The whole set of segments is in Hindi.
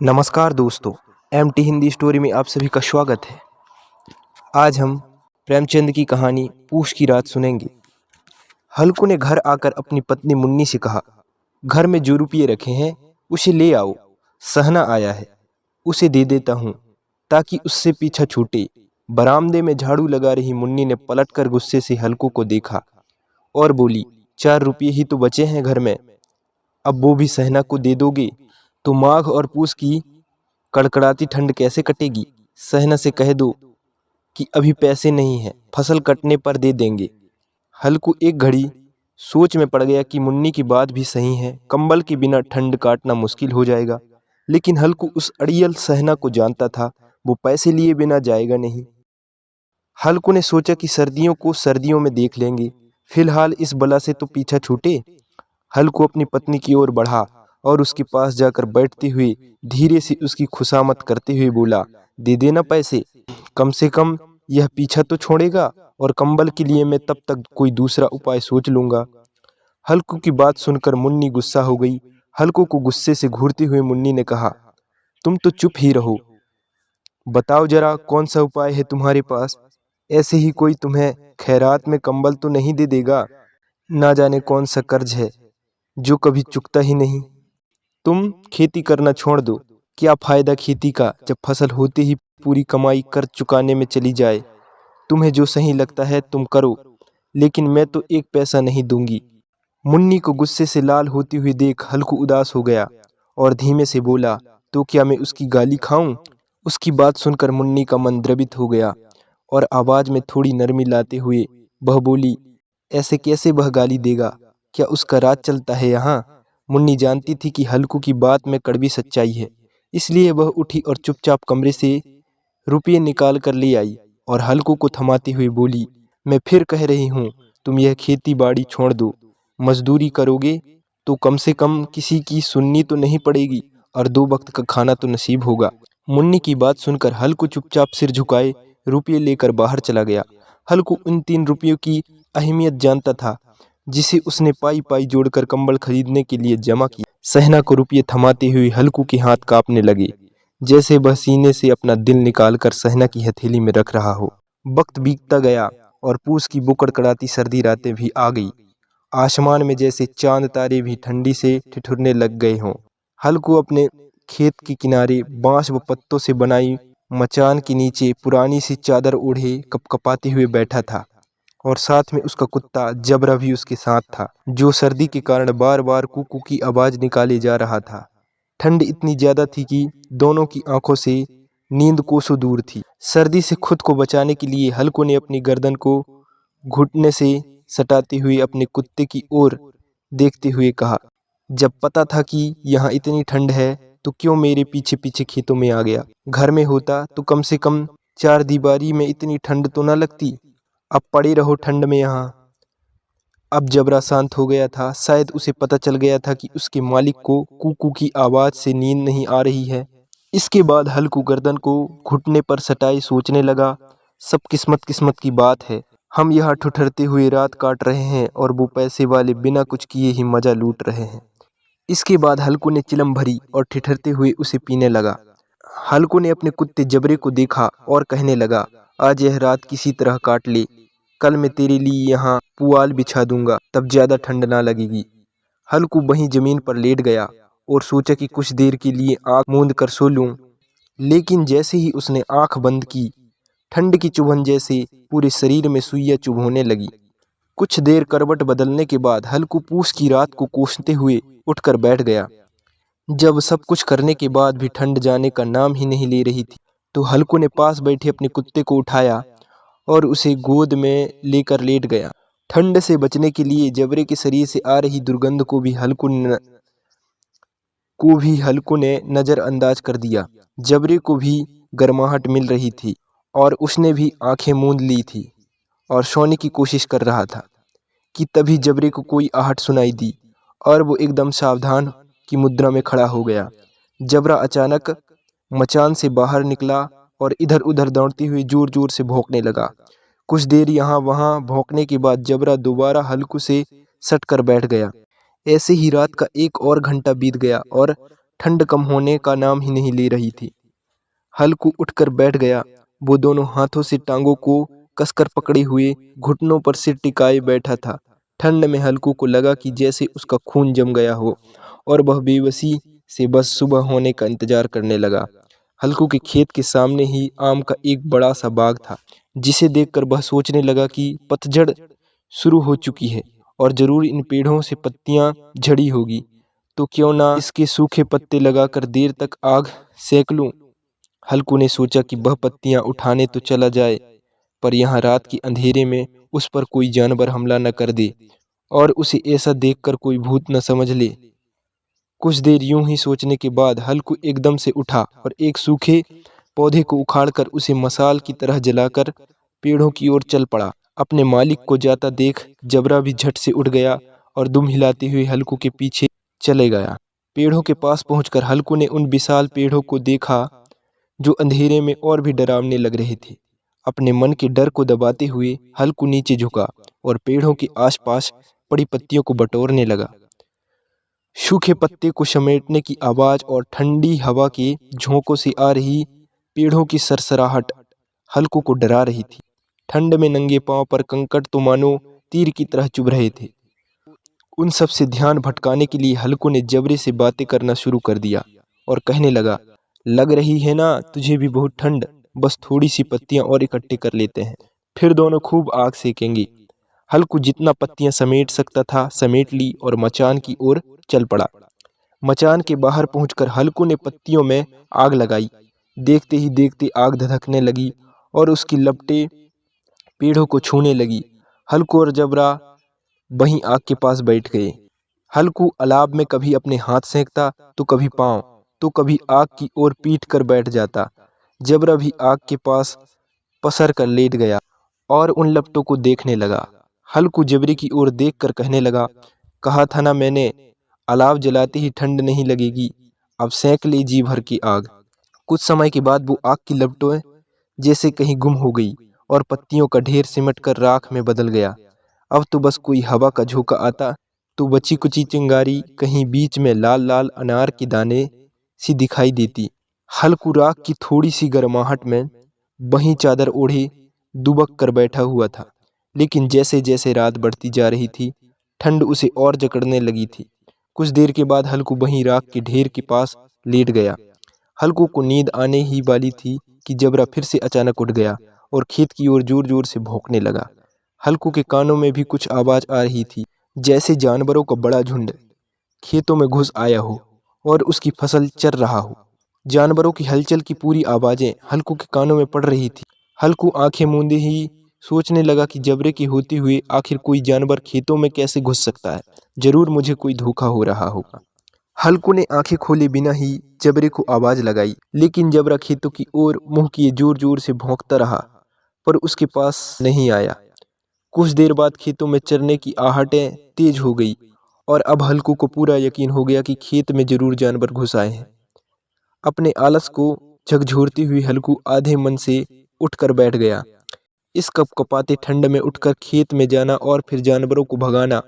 नमस्कार दोस्तों, एमटी हिंदी स्टोरी में आप सभी का स्वागत है। आज हम प्रेमचंद की कहानी पूस की रात सुनेंगे। हल्कू ने घर आकर अपनी पत्नी मुन्नी से कहा, घर में जो रुपये रखे हैं उसे ले आओ, सहना आया है, उसे दे देता हूँ ताकि उससे पीछा छूटे। बरामदे में झाड़ू लगा रही मुन्नी ने पलटकर गुस्से से हल्कू को देखा और बोली, 4 रुपये ही तो बचे हैं घर में, अब वो भी सहना को दे दोगे तो माघ और पूस की कड़कड़ाती ठंड कैसे कटेगी। सहना से कह दो कि अभी पैसे नहीं हैं, फसल कटने पर दे देंगे। हल्कू एक घड़ी सोच में पड़ गया कि मुन्नी की बात भी सही है, कंबल के बिना ठंड काटना मुश्किल हो जाएगा। लेकिन हल्कू उस अड़ियल सहना को जानता था, वो पैसे लिए बिना जाएगा नहीं। हल्कू ने सोचा कि सर्दियों को सर्दियों में देख लेंगे, फिलहाल इस बला से तो पीछा छूटे। हल्कू अपनी पत्नी की ओर बढ़ा और उसके पास जाकर बैठते हुए धीरे से उसकी खुशामद करते हुए बोला, दे देना पैसे, कम से कम यह पीछा तो छोड़ेगा और कंबल के लिए मैं तब तक कोई दूसरा उपाय सोच लूंगा। हल्कू की बात सुनकर मुन्नी गुस्सा हो गई। हल्कू को गुस्से से घूरते हुए मुन्नी ने कहा, तुम तो चुप ही रहो, बताओ जरा कौन सा उपाय है तुम्हारे पास। ऐसे ही कोई तुम्हें खैरात में कंबल तो नहीं दे देगा। ना जाने कौन सा कर्ज है जो कभी चुकता ही नहीं। तुम खेती करना छोड़ दो, क्या फायदा खेती का जब फसल होते ही पूरी कमाई कर चुकाने में चली जाए। तुम्हें जो सही लगता है तुम करो, लेकिन मैं तो एक पैसा नहीं दूंगी। मुन्नी को गुस्से से लाल होती हुई देख हल्कू उदास हो गया और धीमे से बोला, तो क्या मैं उसकी गाली खाऊं। उसकी बात सुनकर मुन्नी का मन द्रवित हो गया और आवाज में थोड़ी नरमी लाते हुए वह बोली, ऐसे कैसे वह गाली देगा, क्या उसका राज चलता है यहाँ। मुन्नी जानती थी कि हल्कू की बात में कड़वी सच्चाई है, इसलिए वह उठी और चुपचाप कमरे से रुपये निकाल कर ले आई और हल्कू को थमाते हुए बोली, मैं फिर कह रही हूँ तुम यह खेती बाड़ी छोड़ दो। मजदूरी करोगे तो कम से कम किसी की सुननी तो नहीं पड़ेगी और 2 वक्त का खाना तो नसीब होगा। मुन्नी की बात सुनकर हल्कू चुपचाप सिर झुकाए रुपये लेकर बाहर चला गया। हल्कू उन 3 रुपयों की अहमियत जानता था जिसे उसने पाई पाई जोड़कर कंबल खरीदने के लिए जमा किया। सहना को रुपये थमाते हुए हल्कू के हाथ कांपने लगे, जैसे वह सीने से अपना दिल निकालकर सहना की हथेली में रख रहा हो। वक्त बीतता गया और पूस की वो कड़कड़ाती सर्दी रातें भी आ गई। आसमान में जैसे चांद तारे भी ठंडी से ठिठुरने लग गए हों। हल्कू अपने खेत के किनारे बांस व पत्तों से बनाई मचान के नीचे पुरानी सी चादर ओढ़े कपकपाते हुए बैठा था और साथ में उसका कुत्ता जबरा भी उसके साथ था, जो सर्दी के कारण बार बार कुकू की आवाज निकाले जा रहा था। ठंड इतनी ज्यादा थी कि दोनों की आंखों से नींद कोसों दूर थी। सर्दी से खुद को बचाने के लिए हल्कू ने अपनी गर्दन को घुटने से सटाते हुए अपने कुत्ते की ओर देखते हुए कहा, जब पता था कि यहाँ इतनी ठंड है तो क्यों मेरे पीछे पीछे खेतों में आ गया। घर में होता तो कम से कम 4 दीवारी में इतनी ठंड तो न लगती। अब पड़े रहो ठंड में यहाँ। अब जबरा शांत हो गया था, शायद उसे पता चल गया था कि उसके मालिक को कुकू की आवाज से नींद नहीं आ रही है। इसके बाद हल्कू गर्दन को घुटने पर सटाए सोचने लगा, सब किस्मत किस्मत की बात है। हम यहाँ ठुठरते हुए रात काट रहे हैं और वो पैसे वाले बिना कुछ किए ही मजा लूट रहे हैं। इसके बाद हल्कू ने चिलम भरी और ठिठरते हुए उसे पीने लगा। हल्कू ने अपने कुत्ते जबरे को देखा और कहने लगा, आज यह रात किसी तरह काट ले, कल मैं तेरे लिए यहाँ पुआल बिछा दूंगा, तब ज्यादा ठंड ना लगेगी। हल्कू वहीं जमीन पर लेट गया और सोचा कि कुछ देर के लिए आंख मूंद कर सो लूं। लेकिन जैसे ही उसने आंख बंद की, ठंड की चुभन जैसे पूरे शरीर में सुइयां चुभोने लगी। कुछ देर करवट बदलने के बाद हल्कू पूस की रात को कोसते हुए उठकर बैठ गया। जब सब कुछ करने के बाद भी ठंड जाने का नाम ही नहीं ले रही थी, तो हल्कू ने पास बैठे अपने कुत्ते को उठाया और उसे गोद में लेकर लेट गया। ठंड से बचने के लिए जबरे के शरीर से आ रही दुर्गंध को भी हल्कू ने नजरअंदाज कर दिया। जबरे को भी गर्माहट मिल रही थी और उसने भी आंखें मूंद ली थी और सोने की कोशिश कर रहा था कि तभी जबरे को कोई आहट सुनाई दी और वो एकदम सावधान की मुद्रा में खड़ा हो गया। जबरा अचानक मचान से बाहर निकला और इधर उधर दौड़ते हुए जोर जोर से भौंकने लगा। कुछ देर यहाँ वहाँ भौंकने के बाद जबरा दोबारा हल्कू से सट कर बैठ गया। ऐसे ही रात का 1 और घंटा बीत गया और ठंड कम होने का नाम ही नहीं ले रही थी। हल्कू उठकर बैठ गया। वो दोनों हाथों से टांगों को कसकर पकड़े हुए घुटनों पर सिर टिकाए बैठा था। ठंड में हल्कू को लगा कि जैसे उसका खून जम गया हो और वह बेबसी से बस सुबह होने का इंतजार करने लगा। हल्कू के खेत के सामने ही आम का एक बड़ा सा बाग था, जिसे देखकर वह सोचने लगा कि पतझड़ शुरू हो चुकी है और जरूर इन पेड़ों से पत्तियां झड़ी होगी, तो क्यों ना इसके सूखे पत्ते लगाकर देर तक आग सेक लूं। हल्कू ने सोचा कि वह पत्तियां उठाने तो चला जाए, पर यहाँ रात के अंधेरे में उस पर कोई जानवर हमला न कर दे और उसे ऐसा देखकर कोई भूत न समझ ले। कुछ देर यूं ही सोचने के बाद हल्कू एकदम से उठा और एक सूखे पौधे को उखाड़कर उसे मसाल की तरह जलाकर पेड़ों की ओर चल पड़ा। अपने मालिक को जाता देख जबरा भी झट से उठ गया और दुम हिलाते हुए हल्कू के पीछे चले गया। पेड़ों के पास पहुंचकर हल्कू ने उन विशाल पेड़ों को देखा जो अंधेरे में और भी डरावने लग रहे थे। अपने मन के डर को दबाते हुए हल्कू नीचे झुका और पेड़ों के आसपास पड़ी पत्तियों को बटोरने लगा। सूखे पत्ते को समेटने की आवाज और ठंडी हवा के झोंकों से आ रही पेड़ों की सरसराहट हल्कू को डरा रही थी। ठंड में नंगे पांव पर कंकड़ तो मानो तीर की तरह चुभ रहे थे। उन सब से ध्यान भटकाने के लिए हल्कू ने जबरे से बातें करना शुरू कर दिया और कहने लगा, लग रही है ना तुझे भी बहुत ठंड, बस थोड़ी सी पत्तियां और इकट्ठी कर लेते हैं, फिर दोनों खूब आग सेकेंगे। हल्कू जितना पत्तियां समेट सकता था समेट ली और मचान की ओर चल पड़ा। मचान के बाहर पहुंचकर हल्कू ने पत्तियों में आग लगाई। देखते ही देखते आग धधकने लगी और उसकी लपटें पेड़ों को छूने लगी। हल्कू और जबरा वहीं आग के पास बैठ गए। हल्कू अलाव में कभी अपने हाथ सेंकता तो कभी पांव, तो कभी आग की ओर पीट कर बैठ जाता। जबरा भी आग के पास पसर कर लेट गया और उन लपटों को देखने लगा। हल्कू जबरे की ओर देखकर कहने लगा, कहा था ना मैंने, अलाव जलाते ही ठंड नहीं लगेगी, अब सेंक ले जी भर की आग। कुछ समय के बाद वो आग की लपटें जैसे कहीं गुम हो गई और पत्तियों का ढेर सिमट कर राख में बदल गया। अब तो बस कोई हवा का झोंका आता तो बची कुची चिंगारी कहीं बीच में लाल लाल अनार के दाने सी दिखाई देती। हल्कू राख की थोड़ी सी गर्माहट में वहीं चादर ओढ़े दुबक कर बैठा हुआ था, लेकिन जैसे जैसे रात बढ़ती जा रही थी ठंड उसे और जकड़ने लगी थी। कुछ देर के बाद हल्कू वहीं राख के ढेर के पास लेट गया। हल्कू को नींद आने ही वाली थी कि जबरा फिर से अचानक उठ गया और खेत की ओर जोर जोर से भौंकने लगा। हल्कू के कानों में भी कुछ आवाज आ रही थी, जैसे जानवरों का बड़ा झुंड खेतों में घुस आया हो और उसकी फसल चर रहा हो। जानवरों की हलचल की पूरी आवाजें हल्कू के कानों में पड़ रही थी। हल्कू आंखें मूंदे ही सोचने लगा कि जबरे के होते हुए आखिर कोई जानवर खेतों में कैसे घुस सकता है, जरूर मुझे कोई धोखा हो रहा होगा। हल्कू ने आंखें खोले बिना ही जबरे को आवाज लगाई, लेकिन जबरा खेतों की ओर मुंह किए जोर जोर से भौंकता रहा, पर उसके पास नहीं आया। कुछ देर बाद खेतों में चरने की आहटें तेज हो गई और अब हल्कू को पूरा यकीन हो गया कि खेत में जरूर जानवर घुस आए हैं। अपने आलस को झकझोरती हुई हल्कू आधे मन से उठकर बैठ गया। इस कपकपाते ठंड में उठकर खेत में जाना और फिर जानवरों को भगाना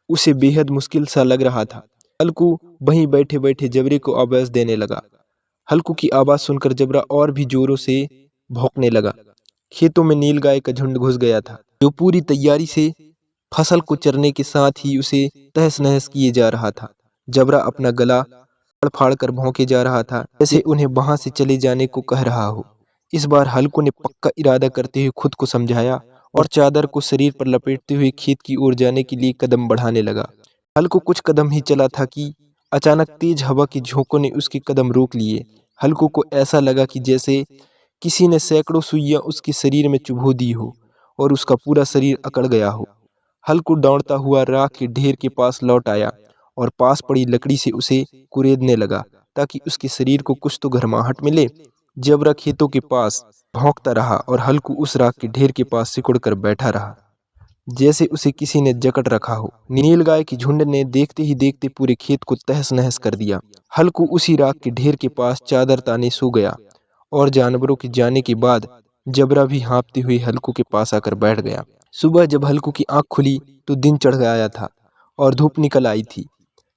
उसे बेहद मुश्किल सा लग रहा था। हल्कू वहीं बैठे बैठे जबरे को आवाज देने लगा। हल्कू की आवाज सुनकर जबरा और भी जोरों से भौंकने लगा। खेतों में नीलगाय का झुंड घुस गया था, जो पूरी तैयारी से फसल को चरने के साथ ही उसे तहस नहस किए जा रहा था। जबरा अपना गला फाड़ फाड़ कर भौंके जा रहा था, जैसे उन्हें वहां से चले जाने को कह रहा हो। इस बार हल्कू ने पक्का इरादा करते हुए खुद को समझाया और चादर को शरीर पर लपेटते हुए खेत की ओर जाने के लिए कदम बढ़ाने लगा। हल्कू कुछ कदम ही चला था कि अचानक तेज हवा के झोंकों ने उसके कदम रोक लिए। हल्कू को ऐसा लगा कि जैसे किसी ने सैकड़ों सुइयां उसके शरीर में चुभो दी हो और उसका पूरा शरीर अकड़ गया हो। हल्कू दौड़ता हुआ राख के ढेर के पास लौट आया और पास पड़ी लकड़ी से उसे कुरेदने लगा ताकि उसके शरीर को कुछ तो गर्माहट मिले। जबरा खेतों के पास भौंकता रहा और हल्कू उस राख के ढेर के पास सिकुड़ कर बैठा रहा, जैसे उसे किसी ने जकड़ रखा हो। नीलगाय की झुंड ने देखते ही देखते पूरे खेत को तहस नहस कर दिया। हल्कू उसी राख के ढेर के पास चादर ताने सो गया और जानवरों के जाने के बाद जबरा भी हाँफते हुए हल्कू के पास आकर बैठ गया। सुबह जब हल्कू की आंख खुली तो दिन चढ़ आया था और धूप निकल आई थी।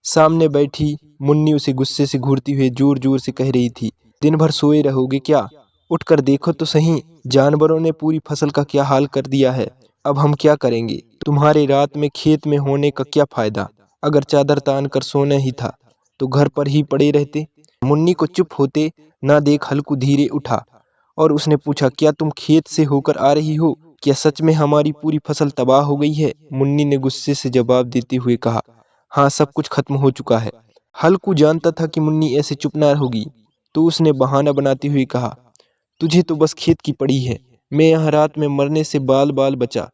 सामने बैठी मुन्नी उसे गुस्से से घूरती हुई जोर जोर से कह रही थी, दिन भर सोए रहोगे क्या? उठकर देखो तो सही, जानवरों ने पूरी फसल का क्या हाल कर दिया है। अब हम क्या करेंगे? तुम्हारे रात में खेत में होने का क्या फायदा? अगर चादर तान कर सोना ही था तो घर पर ही पड़े रहते। मुन्नी को चुप होते ना देख हल्कू धीरे उठा और उसने पूछा, क्या तुम खेत से होकर आ रही हो? क्या सच में हमारी पूरी फसल तबाह हो गई है? मुन्नी ने गुस्से से जवाब देते हुए कहा, हाँ, सब कुछ खत्म हो चुका है। हल्कू जानता था कि मुन्नी ऐसे चुप ना होगी, तो उसने बहाना बनाते हुए कहा, तुझे तो बस खेत की पड़ी है। मैं यहाँ रात में मरने से बाल बाल बचा।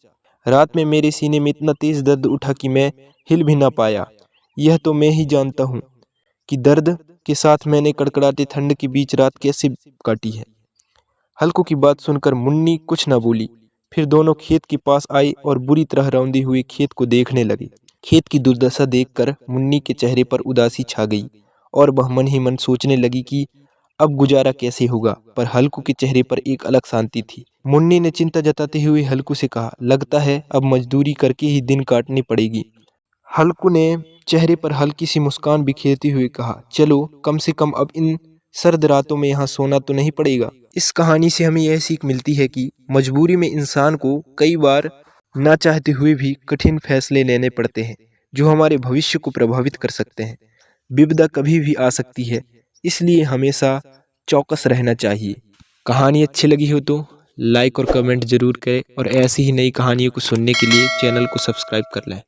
रात में मेरे सीने में इतना तेज दर्द उठा कि मैं हिल भी ना पाया। यह तो मैं ही जानता हूँ कि दर्द के साथ मैंने कड़कड़ाते ठंड के बीच रात कैसे काटी है। हल्कू की बात सुनकर मुन्नी कुछ न बोली। फिर दोनों खेत के पास आए और बुरी तरह रौंदी हुई खेत को देखने लगे। खेत की दुर्दशा देखकर मुन्नी के चेहरे पर उदासी छा गई और वह मन ही मन सोचने लगी कि अब गुजारा कैसे होगा। पर हल्कू के चेहरे पर एक अलग शांति थी। मुन्नी ने चिंता जताते हुए हल्कू से कहा, लगता है अब मजदूरी करके ही दिन काटनी पड़ेगी। हल्कू ने चेहरे पर हल्की सी मुस्कान बिखेरते हुए कहा, चलो कम से कम अब इन सर्द रातों में यहाँ सोना तो नहीं पड़ेगा। इस कहानी से हमें यह सीख मिलती है कि मजबूरी में इंसान को कई बार ना चाहते हुए भी कठिन फैसले लेने पड़ते हैं, जो हमारे भविष्य को प्रभावित कर सकते हैं। विपदा कभी भी आ सकती है, इसलिए हमेशा चौकस रहना चाहिए। कहानी अच्छी लगी हो तो लाइक और कमेंट जरूर करें और ऐसी ही नई कहानियों को सुनने के लिए चैनल को सब्सक्राइब कर लें।